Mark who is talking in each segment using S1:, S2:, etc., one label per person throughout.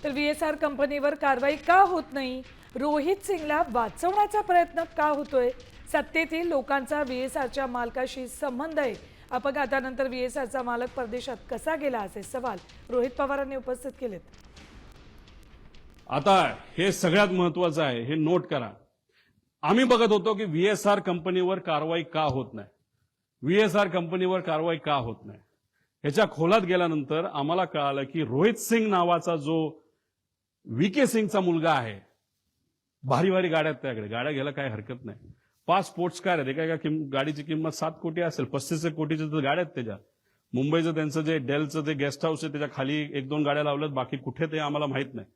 S1: तर व्हीएसआर कंपनीवर कारवाई का होत नाही? रोहित सिंगला वाचवण्याचा प्रयत्न का होतोय? सत्तेतील लोकांचा व्हीएसआरच्या मालकाशी संबंध आहे. अपघातानंतर व्हीएसआरचा मालक परदेशात कसा गेला असे सवाल रोहित पवारांनी उपस्थित केलेत.
S2: आता हे सगळ्यात महत्वाचं आहे, हे नोट करा. आम्ही बघत होतो की व्हीएसआर कंपनीवर कारवाई का होत नाही, व्हीएसआर कंपनीवर कारवाई का होत नाही. ह्याच्या खोलात गेल्यानंतर आम्हाला कळालं की रोहित सिंग नावाचा जो व्हीके सिंगचा मुलगा आहे, भारी भारी गाड्या आहेत त्याकडे, गाड्या घ्यायला काय हरकत नाही. 5 स्पोर्ट्स कार आहेत, एका गाडीची किंमत 7 कोटी असेल, 35 कोटीच्या तर गाड्या आहेत त्याच्या. मुंबईचं त्यांचं जे डेलचं जे गेस्ट हाऊस आहे त्याच्या खाली 1-2 गाड्या लावल्यात, बाकी कुठे ते आम्हाला माहित नाही.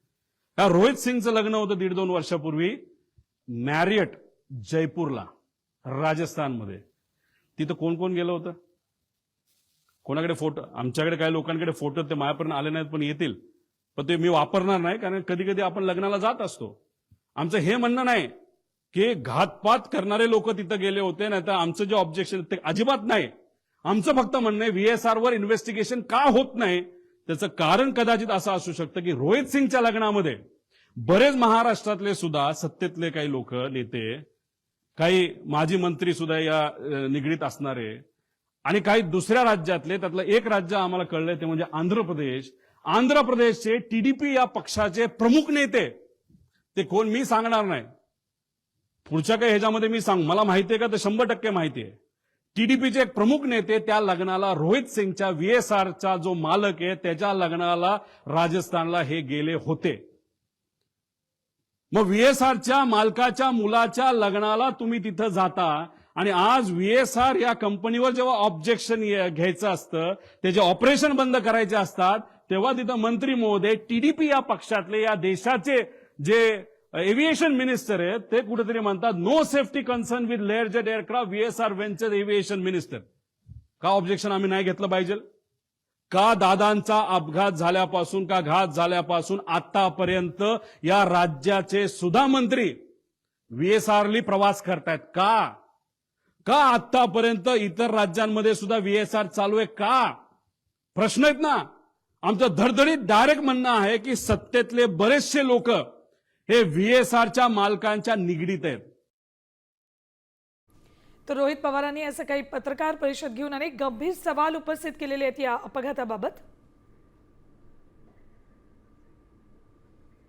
S2: त्या रोहित सिंगचं लग्न होतं 1.5-2 वर्षापूर्वी मॅरियट जयपूरला, राजस्थानमध्ये. तिथं कोण कोण गेलं होतं? कोणाकडे फोटो? आमच्याकडे काही लोकांकडे फोटो ते माझ्यापर्यंत आले नाहीत, पण येतील. पण ते मी वापरणार नाही, कारण कधी कधी आपण लग्नाला जात असतो. आमचं हे म्हणणं नाही की घातपात करणारे लोक तिथं गेले होते, नाही तर आमचं जे ऑब्जेक्शन ते अजिबात नाही. आमचं फक्त म्हणणं आहे व्हीएसआर वर इन्व्हेस्टिगेशन का होत नाही, त्याचं कारण कदाचित असं असू शकतं की रोहित सिंगच्या लग्नामध्ये बरेच महाराष्ट्रातले सुद्धा सत्तेतले काही लोक, नेते, काही माजी मंत्री सुद्धा या निगडीत असणारे, आणि काही दुसऱ्या राज्यातले. त्यातलं एक राज्य आम्हाला कळलंय ते म्हणजे आंध्र प्रदेश. आंध्र प्रदेशचे टीडीपी या पक्षाचे प्रमुख नेते, ते कोण मी सांगणार नाही, पुढच्या काही ह्याच्यामध्ये मी मला माहितीये का, तर 100% माहितीये. टीडीपीचे एक प्रमुख नेते त्या लग्नाला, रोहित सिंगच्या व्हीएसआरचा जो मालक आहे त्याच्या लग्नाला राजस्थानला हे गेले होते. मग व्हीएसआरच्या मालकाच्या मुलाच्या लग्नाला तुम्ही तिथं जाता, आणि आज व्हीएसआर या कंपनीवर जेव्हा ऑब्जेक्शन घ्यायचं असतं, त्याचे ऑपरेशन बंद करायचे असतात, तेव्हा तिथं मंत्री महोदय, टीडीपी या पक्षातले, या देशाचे जे एव्हिएशन मिनिस्टर आहेत, ते कुठेतरी म्हणतात no safety concern with Learjet aircraft VSR venture aviation minister. का ऑब्जेक्शन आम्ही नाही घेतलं पाहिजे? का दादांचा अपघात झाल्यापासून, का घात झाल्यापासून आतापर्यंत या राज्याचे सुद्धा मंत्री व्हीएसआरली प्रवास करतायत? का आतापर्यंत इतर राज्यांमध्ये सुद्धा व्हीएसआर चालू आहे? का? प्रश्न आहेत ना. आमचं धडधडीत डायरेक्ट म्हणणं आहे की सत्तेतले बरेचसे लोक हे व्हीएसआरच्या मालकांच्या निगडीत आहेत.
S1: तर रोहित पवारांनी असं काही पत्रकार परिषद घेऊन अनेक गंभीर सवाल उपस्थित केलेले आहेत या अपघाताबाबत.